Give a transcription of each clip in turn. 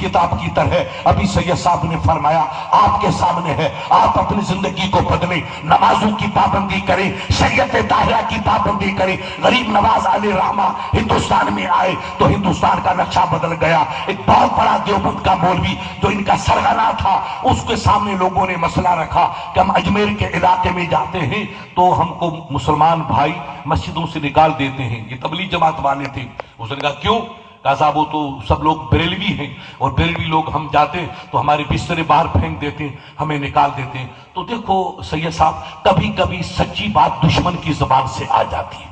کتاب کی طرح ابھی سید صاحب نے فرمایا آپ کے سامنے ہے، آپ اپنی زندگی کو بدلیں، نمازوں کی پابندی کریں، شریعت طاہرہ کی پابندی کریں۔ غریب نواز علیہ رحمہ ہندوستان میں آئے تو ہندوستان کا نقشہ بدل گیا۔ ایک بہت بڑا دیوبند کا مولوی جو ان کا سرغنہ تھا، اس کے سامنے لوگوں نے مسئلہ رکھا کہ ہم اجمیر کے علاقے میں جاتے ہیں تو ہم کو مسلمان بھائی مسجدوں سے نکال دیتے ہیں۔ یہ تبلیغ جماعت والے تھے۔ اس نے کہا کیوں؟ کہا صاحب وہ تو سب لوگ بریلوی ہیں اور بریلوی لوگ ہم جاتے ہیں تو ہمارے بسترے باہر پھینک دیتے ہیں، ہمیں نکال دیتے ہیں۔ تو دیکھو سید صاحب، کبھی کبھی سچی بات دشمن کی زبان سے آ جاتی ہے۔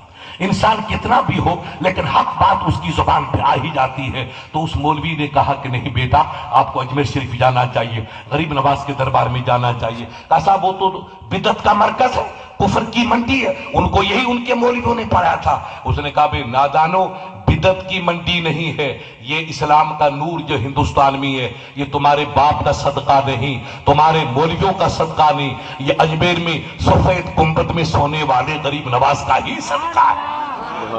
انسان کتنا بھی ہو لیکن حق بات اس کی زبان پہ آ ہی جاتی ہے۔ تو اس مولوی نے کہا کہ نہیں بیٹا، آپ کو اجمیر شریف جانا چاہیے، غریب نواز کے دربار میں جانا چاہیے۔ کہا صاحب وہ تو بدعت کا مرکز ہے، کفر کی منڈی ہے، ان کو یہی ان کے مولویوں نے پڑھایا تھا۔ اس نے کہا بے نادانو، بدعت کی منڈی نہیں ہے، یہ اسلام کا نور جو ہندوستان میں ہے، یہ تمہارے باپ کا صدقہ نہیں، تمہارے مولویوں کا صدقہ نہیں، یہ اجمیر میں سفید گنبد میں سونے والے غریب نواز کا ہی صدقہ ہے۔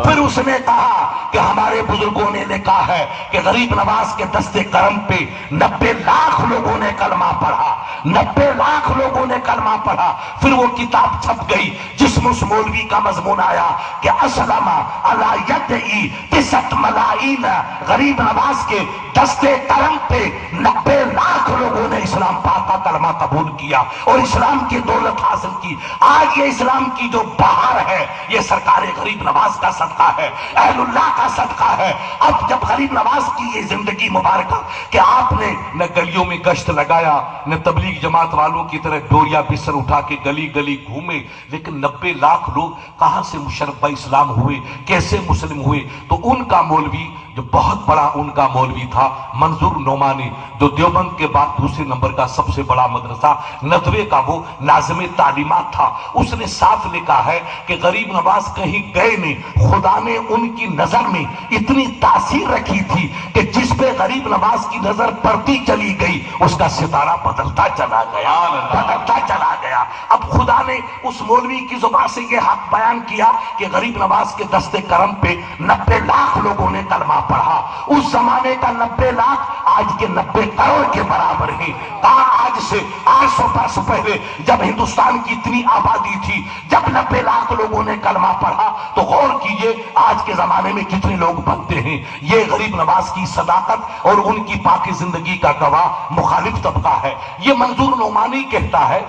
پھر اس نے کہا کہ ہمارے بزرگوں نے لکھا ہے کہ غریب نواز کے دستے کرم پہ 90 لاکھ لوگوں نے کلمہ پڑھا، 90 لاکھ لوگوں نے کلمہ پڑھا۔ پھر وہ کتاب چھپ گئی جس میں اس مولوی کا مضمون آیا کہ اسلم علی یدی 9 ملائین، غریب نواز کے دستے کرم پہ 90 لاکھ لوگوں نے اسلام پاک کا کلمہ قبول کیا اور اسلام کی دولت حاصل کی۔ آج یہ اسلام کی جو بہار ہے یہ سرکار غریب نواز کا صدقہ ہے، اہل اللہ کا صدقہ ہے۔ اب جب غریب نواز کی یہ زندگی مبارکہ کہ آپ نے نہ گلیوں میں گشت لگایا، نہ تبلیغ جماعت والوں کی طرح ڈوریا بستر اٹھا کے گلی گلی گھومے، لیکن 90 لاکھ لوگ کہاں سے مشرف اسلام ہوئے، کیسے مسلم ہوئے؟ تو ان کا مولوی جو بہت بڑا ان کا مولوی تھا منظور نعمانی، جو دیوبند کے بعد دوسرے نمبر کا سب سے بڑا مدرسہ ندوے کا وہ ناظم تعلیمات تھا، اس نے صاف لکھا ہے کہ غریب نواز کہیں گئے نہیں، خدا نے ان کی نظر میں اتنی تاثیر رکھی تھی کہ جس پہ غریب نواز کی نظر پڑتی چلی گئی اس کا ستارہ بدلتا چلا گیا، بدلتا چلا گیا۔ اب خدا نے اس مولوی کی زبان سے یہ حق بیان کیا کہ غریب نواز کے دستے کرم پہ 90 لاکھ لوگوں نے کلمہ پڑھا۔ اس زمانے کا 90 لاکھ آج کے 90 کروڑ کے برابر ہے۔ کہاں آج سے 800 برس پہلے جب ہندوستان کی اتنی آبادی تھی، جب 90 لاکھ لوگوں نے کلمہ پڑھا تو غور کیجئے آج کے زمانے میں کتنے لوگ بنتے ہیں۔ یہ غریب نواز کی صداقت اور ان کی پاکی زندگی کا گواہ مخالف طبقہ ہے۔ یہ منظور نعمانی کہتا ہے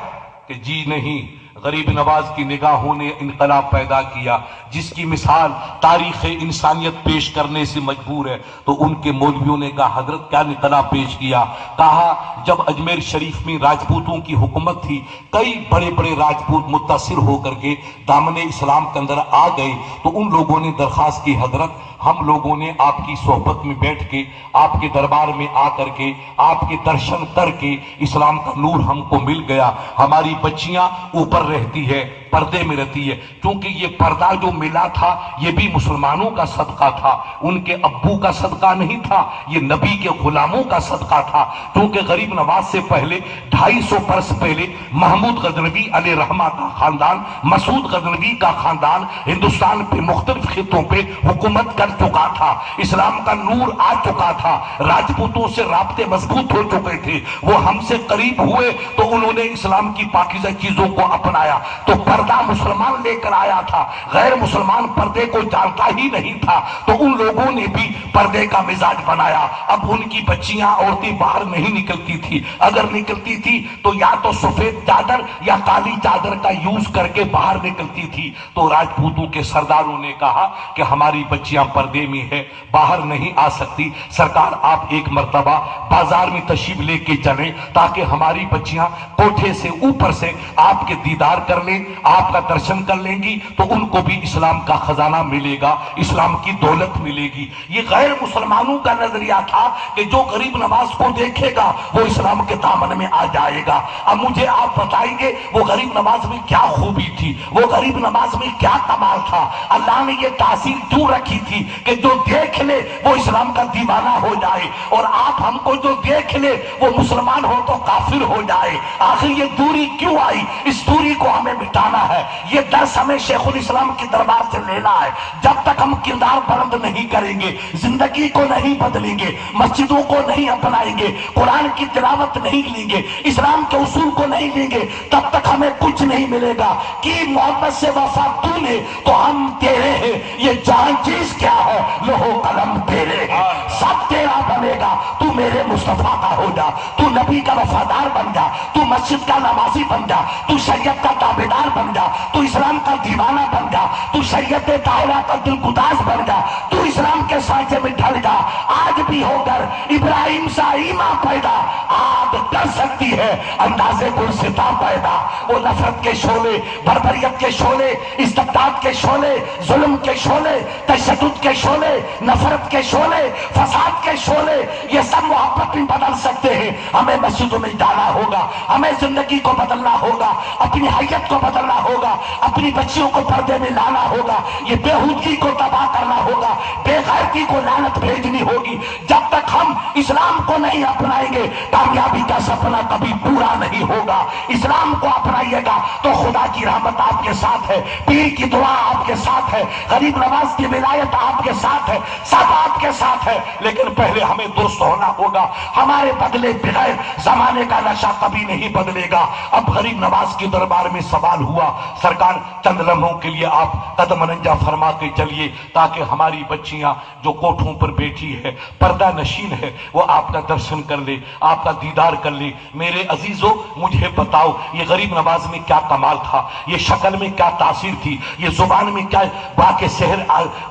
کہ جی نہیں، غریب نواز کی نگاہوں نے انقلاب پیدا کیا، جس کی مثال تاریخ انسانیت پیش کرنے سے مجبور ہے۔ تو ان کے مولویوں نے کہا حضرت کیا انقلاب پیش کیا؟ کہا جب اجمیر شریف میں راجپوتوں کی حکومت تھی، کئی بڑے بڑے راجپوت متاثر ہو کر کے دامن اسلام کے اندر آ گئے تو ان لوگوں نے درخواست کی حضرت ہم لوگوں نے آپ کی صحبت میں بیٹھ کے، آپ کے دربار میں آ کر کے، آپ کے درشن کر کے اسلام کا نور ہم کو مل گیا، ہماری بچیاں اوپر رہتی ہے، پردے میں رہتی ہے، کیونکہ یہ پردہ جو ملا تھا یہ بھی مسلمانوں کا صدقہ تھا، ان کے ابو کا صدقہ نہیں تھا، یہ نبی کے غلاموں کا صدقہ تھا۔ کیونکہ غریب نواز سے پہلے 250 برس پہلے محمود غزنوی علیہ رحمہ کا خاندان، مسعود غزنوی کا خاندان ہندوستان پہ مختلف خطوں پہ حکومت کر چکا تھا، اسلام کا نور آ چکا تھا، راجپوتوں سے رابطے مضبوط ہو چکے تھے، وہ ہم سے قریب ہوئے تو انہوں نے اسلام کی پاکیزہ چیزوں کو اپنایا۔ تو پردہ مسلمان لے کر آیا تھا، غیر مسلمان پردے کو جانتا ہی نہیں تھا، تو ان لوگوں نے بھی پردے کا مزاج بنایا۔ اب ان کی بچیاں عورتیں باہر نہیں نکلتی تھی، اگر نکلتی تھی تو یا تو سفید چادر یا کالی چادر کا یوز کر کے باہر نکلتی تھی۔ تو راجپوتوں کے سرداروں نے کہا کہ ہماری بچیاں پردے میں ہے، باہر نہیں آ سکتی، سرکار آپ ایک مرتبہ بازار میں تشریف لے کے چلیں تاکہ ہماری بچیاں کوٹھے سے اوپر سے آپ کے دیدار کر لیں، آپ کا درشن کر لیں گی تو ان کو بھی اسلام کا خزانہ ملے گا، اسلام کی دولت ملے گی۔ یہ غیر مسلمانوں کا نظریہ تھا کہ جو غریب نواز کو دیکھے گا وہ اسلام کے دامن میں آ جائے گا۔ اب مجھے آپ بتائیں گے وہ غریب نواز میں کیا خوبی تھی، وہ غریب نواز میں کیا کمال تھا؟ اللہ نے یہ تاثیر کیوں رکھی تھی کہ جو دیکھ لے وہ اسلام کا دیوانہ ہو جائے، اور آپ ہم کو جو دیکھ لے وہ مسلمان ہو تو کافر ہو جائے؟ آخر یہ دوری کیوں آئی؟ اس دوری کو ہمیں مٹانا کرنا ہے، یہ درس ہمیں شیخ الاسلام کے دربار سے لینا ہے۔ جب تک ہم کردار بلند نہیں کریں گے، زندگی کو نہیں بدلیں گے، مسجدوں کو نہیں اپنائیں گے، قرآن کی تلاوت نہیں لیں گے، اسلام کے اصول کو نہیں لیں گے، تب تک ہمیں کچھ نہیں ملے گا۔ کہ محبت سے وفا تو نے تو ہم تیرے ہیں، یہ جان چیز کیا ہے، لوہو قلم تیرے ہیں، سب تیرا بنے گا۔ تو میرے مصطفیٰ کا ہو جا، تو نبی کا وفادار بن جا، تو مسجد کا نمازی بن جا، تو شریعت کا تابعدار بن جا، تو اسلام کا دیوانہ بن جا، تو شریعت طاہرہ کا دلگداز بن جا، تو اسلام کے سانچے میں ڈھل جا۔ آج بھی ہو کر ابراہیم سا ایمان پیدا، آگ کر سکتی ہے اندازے گلستاں پیدا۔ وہ نفرت کے شعلے، بربریت کے شعلے، استبداد کے شعلے، ظلم کے شعلے، تشدد کے شعلے، نفرت کے شعلے، فساد کے شعلے، یہ سب محبت میں بدل سکتے ہیں۔ ہمیں مسجدوں میں ڈالا ہوگا، ہمیں زندگی کو بدلنا ہوگا، اپنی حیت کو بدلنا ہوگا، اپنی بچیوں کو پردے میں لانا ہوگا، یہ بےہودگی کو تباہ کرنا ہوگا، بے غیرتی کو لعنت بھیجنی ہوگی۔ جب تک ہم اسلام کو نہیں اپنائیں گے، کامیابی کا سپنا کبھی پورا نہیں ہوگا۔ اسلام کو اپنائیے گا تو خدا کی رحمت آپ کے ساتھ ہے، پیر کی دعا آپ کے ساتھ ہے، غریب نواز کی ولایت آپ کے ساتھ ہے، سب آپ کے ساتھ ہے۔ لیکن پہلے ہمیں درست ہونا ہوگا، ہمارے بدلے بغیر زمانے کا نشہ کبھی نہیں بدلے گا۔ اب غریب نواز کے دربار میں سوال ہوا، سرکار چند لمحوں کے لیے آپ قدم رنجا فرما کے چلیے تاکہ ہماری بچیاں جو کوٹھوں پر بیٹھی ہے، پردہ نشین ہے، وہ آپ کا درشن کر لے، آپ کا دیدار کر لے۔ میرے عزیزو مجھے بتاؤ یہ غریب نواز میں کیا کمال تھا، یہ شکل میں کیا تاثیر تھی، یہ زبان میں کیا باق سحر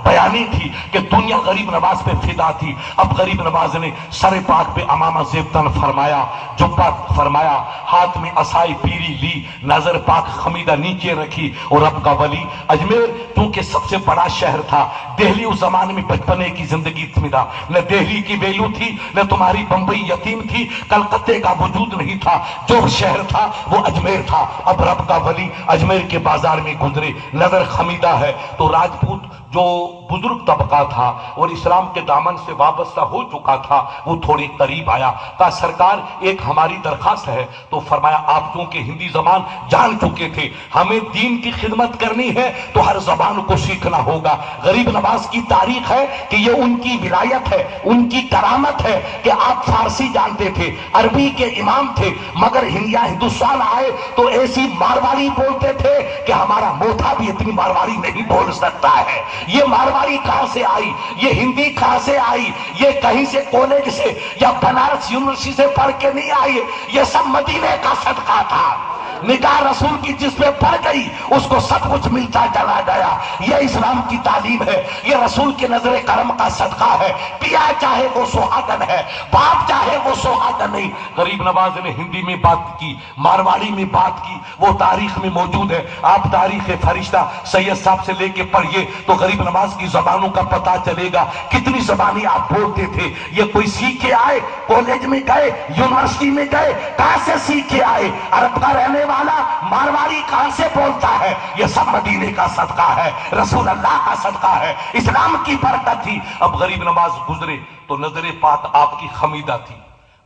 بیانی تھی کہ دنیا غریب نواز پہ فدا تھی۔ اب غریب نواز نے سر پاک پہ امامہ زیبتن فرمایا، جبہ فرمایا، ہاتھ میں عصائے پیری لی، نظر پاک خمیدہ نیچے رکھی، اور رب کا ولی اجمیر کیونکہ سب سے بڑا شہر تھا۔ دہلی اس زمانے میں بچپنے کی زندگی میں تھا، نہ دہلی کی ویلو تھی، نہ تمہاری بمبئی یتیم تھی، کلکتے کا وجود نہیں تھا، جو شہر تھا وہ اجمیر تھا۔ اب رب کا ولی اجمیر کے بازار میں گزرے، نظر خمیدہ ہے تو راجپوت جو بزرگ طبقہ تھا اور اسلام کے دامن سے وابستہ ہو چکا تھا وہ تھوڑی قریب آیا، کہا سرکار ایک ہماری درخواست ہے۔ تو فرمایا آپ چونکہ ہندی زبان جان چکے تھے، ہمیں دین کی خدمت کرنی ہے تو ہر زبان کو سیکھنا ہوگا۔ غریب نواز کی تاریخ ہے کہ یہ ان کی ولایت ہے، ان کی کرامت ہے کہ آپ فارسی جانتے تھے، عربی کے امام تھے، مگر ہندوستان آئے تو ایسی مارواڑی بولتے تھے کہ ہمارا موتھا بھی اتنی مارواڑی نہیں بول سکتا ہے۔ یہ مارواڑی کہاں سے آئی، یہ ہندی کہاں سے آئی، یہ کہیں سے کالج سے یا بنارس یونیورسٹی سے پڑھ کے نہیں آئی، یہ سب مدینے کا صدقہ تھا۔ نگاہ رسول کی جس پہ پڑ گئی اس کو سب کچھ ملتا چلا گیا۔ یہ اسلام کی تعلیم ہے، یہ رسول کے نظر کرم کا صدقہ ہے۔ پیا چاہے وہ سہاگن ہے، باپ چاہے وہ سہاگن نہیں۔ غریب نواز نے ہندی میں بات کی، مارواڑی میں بات کی، وہ تاریخ میں موجود ہے۔ آپ تاریخ فرشتہ سید صاحب سے لے کے پڑھیے تو غریب نواز کی زبانوں کا پتہ چلے گا، کتنی زبانیں آپ بولتے تھے۔ یہ کوئی سیکھ کے آئے، کالج میں گئے، یونیورسٹی میں گئے، کہاں سے سیکھ کے آئے؟ عرب کا رہنے والا مارواڑی کہاں سے بولتا ہے؟ یہ سب مدینے کا صدقہ ہے، رسول اللہ کا صدقہ ہے، اسلام کی برکت تھی۔ اب غریب نواز گزرے تو نظر پاک آپ کی خمیدہ تھی۔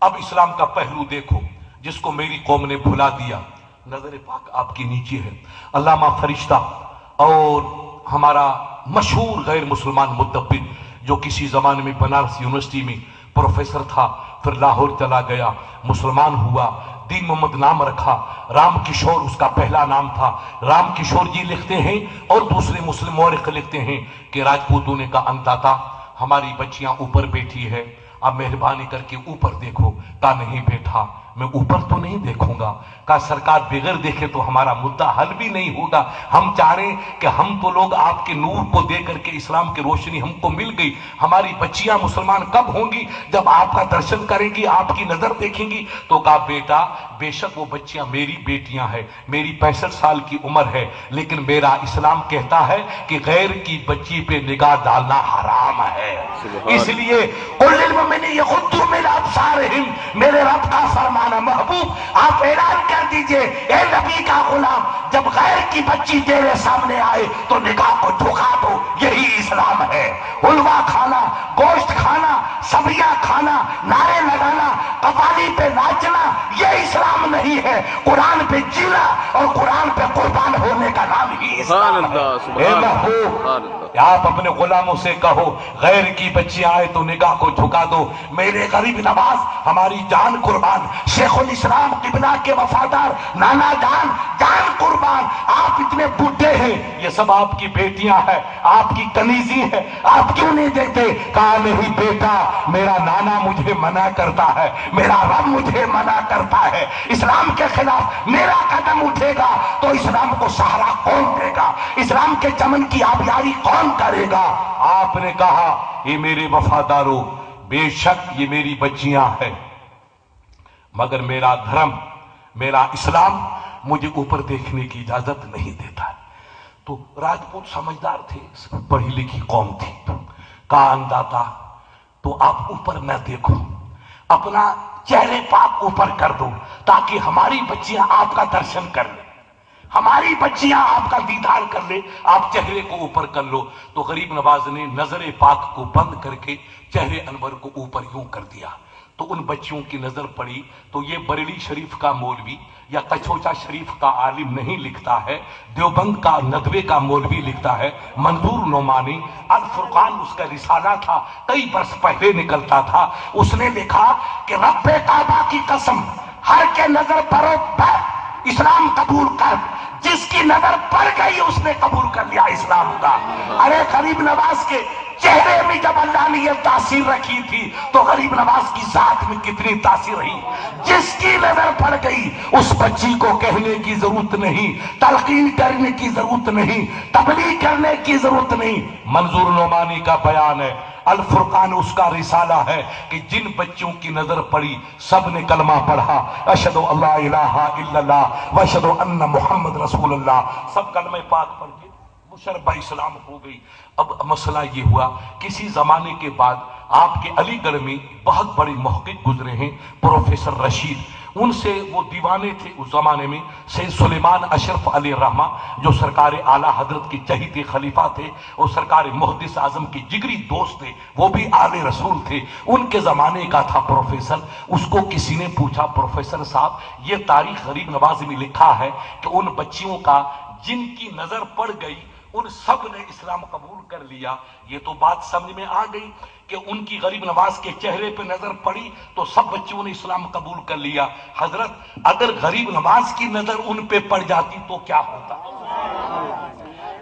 اب اسلام کا پہلو دیکھو جس کو میری قوم نے بھلا دیا، نظر پاک آپ کی نیچے ہے۔ علامہ فرشتہ اور ہمارا مشہور غیر مسلمان مدبر جو کسی زمانے میں بنارس یونیورسٹی میں پروفیسر تھا، پھر لاہور چلا گیا، مسلمان ہوا، دین محمد نام رکھا، رام کشور اس کا پہلا نام تھا۔ رام کشور جی لکھتے ہیں اور دوسرے مسلم مورخ لکھتے ہیں کہ راجپوتوں کا انتا تھا، ہماری بچیاں اوپر بیٹھی ہے، اب مہربانی کر کے اوپر دیکھو۔ کہا نہیں بیٹھا، میں اوپر تو نہیں دیکھوں گا۔ کہا سرکار بغیر دیکھے تو ہمارا مدعا حل بھی نہیں ہوگا، ہم چاہ رہے ہیں کہ ہم تو لوگ آپ کے نور کو دے کر کے اسلام کی روشنی ہم کو مل گئی، ہماری بچیاں مسلمان کب ہوں گی؟ جب آپ کا درشن کریں گی، آپ کی نظر دیکھیں گی۔ تو کہا بیٹا بے شک وہ بچیاں میری بیٹیاں ہیں، میری 65 سال کی عمر ہے، لیکن میرا اسلام کہتا ہے کہ غیر کی بچی پہ نگاہ ڈالنا حرام ہے۔ اس لیے قل للمؤمنین یغضوا من ابصارہم، میرے رب کا فرمانا محبوب آپ اعلان کر دیجئے، اے نبی کا غلام جب غیر کی بچی تیرے سامنے آئے تو نگاہ کو جھکا دو، یہی اسلام ہے۔ حلوہ کھانا، گوشت کھانا، سبزیاں کھانا، نعرے لگانا، قوالی پہ ناچنا یہ اسلام نہیں ہے. قرآن پہ جینا اور قرآن پہ قربان ہونے کا نام ہی اسلام ہے. اے محبوب، آپ اپنے غلاموں سے کہو غیر کی بچیاں آئے تو نگاہ کو جھکا دو. میرے غریب نواز ہماری جان قربان، شیخ الاسلام قبلہ کے وفادار نانا جان جان قربان. آپ اتنے بڈھے ہیں، یہ سب آپ کی بیٹیاں ہیں، آپ کی کنیزی ہے، آپ کیوں نہیں دیکھتے؟ کہا نہیں بیٹا، میرا نانا مجھے منع کرتا ہے، میرا رب مجھے منع کرتا ہے. اسلام کے خلاف میرا قدم اٹھے گا تو اسلام کو سہارا کون دے گا؟ اسلام کے چمن کی آبیاری کون کرے گا؟ آپ نے کہا یہ میرے وفاداروں، بے شک یہ میری بچیاں ہیں، مگر میرا دھرم، میرا اسلام مجھے اوپر دیکھنے کی اجازت نہیں دیتا. تو راجپوت سمجھدار تھے، پڑھی لکھی قوم تھی. کہا انداتا تو آپ اوپر نہ دیکھو، اپنا چہرے پاک اوپر کر دو تاکہ ہماری بچیاں آپ کا درشن کر لیں، ہماری بچیاں آپ کا دیدار کر لے. آپ چہرے کو اوپر کر لو. تو غریب نواز نے نظر پاک کو بند کر کے چہرے انور کو اوپر یوں کر دیا. تو ان بچیوں کی نظر پڑی تو یہ بریلی شریف کا مولوی یا کچھوچا شریف کا عالم نہیں لکھتا ہے، دیوبند کا ندوے کا مولوی لکھتا ہے. منظور نعمانی الفرقان اس کا رسالہ تھا، کئی برس پہلے نکلتا تھا. اس نے لکھا کہ رب کعبہ کی قسم، ہر کے نظر پڑو اسلام قبول کر. جس کی نظر پڑ گئی اس نے قبول کر لیا اسلام کا. ارے غریب نواز کے چہرے میں جب اللہ نے یہ تاثیر رکھی تھی تو غریب نواز کی ذات میں کتنی تاثیر رہی. جس کی نظر پڑ گئی اس بچی کو کہنے کی ضرورت نہیں، تلقین کرنے کی ضرورت نہیں، تبلیغ کرنے کی ضرورت نہیں. منظور نعمانی کا بیان ہے، الفرقان اس کا رسالہ ہے کہ جن بچوں کی نظر پڑی سب نے کلمہ پڑھا، اشہد اللہ الہ الا اللہ واشہد ان محمد رسول اللہ. سب کلمہ پاک پڑھ کے مشربہ اسلام ہو گئی. اب مسئلہ یہ ہوا، کسی زمانے کے بعد آپ کے علی گڑھ میں بہت بڑے محقق گزرے ہیں پروفیسر رشید. ان سے وہ دیوانے تھے اس زمانے میں سید سلیمان اشرف علیہ الرحمہ، جو سرکار اعلیٰ حضرت کے چہیتے خلیفہ تھے اور سرکار محدث اعظم کے جگری دوست تھے، وہ بھی آل رسول تھے. ان کے زمانے کا تھا پروفیسر. اس کو کسی نے پوچھا پروفیسر صاحب یہ تاریخ غریب نواز میں لکھا ہے کہ ان بچیوں کا جن کی نظر پڑ گئی ان سب نے اسلام قبول کر لیا. یہ تو بات سمجھ میں آ گئی کہ ان کی غریب نواز کے چہرے پہ نظر پڑی تو سب بچوں نے اسلام قبول کر لیا. حضرت اگر غریب نواز کی نظر ان پہ پڑ جاتی تو کیا ہوتا؟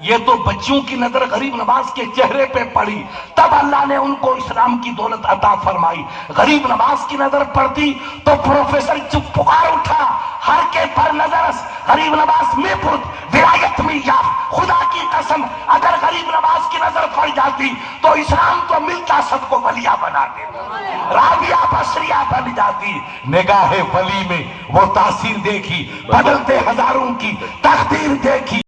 یہ تو بچوں کی نظر غریب نواز کے چہرے پہ پڑی تب اللہ نے ان کو اسلام کی دولت عطا فرمائی. غریب نواز کی نظر پڑتی تو پروفیسر چپ پکار اٹھا، ہر کے پر نظر غریب نواز میں پرت ولایت میں یا خدا کی قسم اگر غریب نواز کی نظر پڑ جاتی تو اسلام تو ملتا سب کو ولیہ بنا دیتا، رابعہ بصریہ بن جاتی. نگاہ ولی میں وہ تاثیر دیکھی، بدلتے ہزاروں کی تقدیر دیکھی.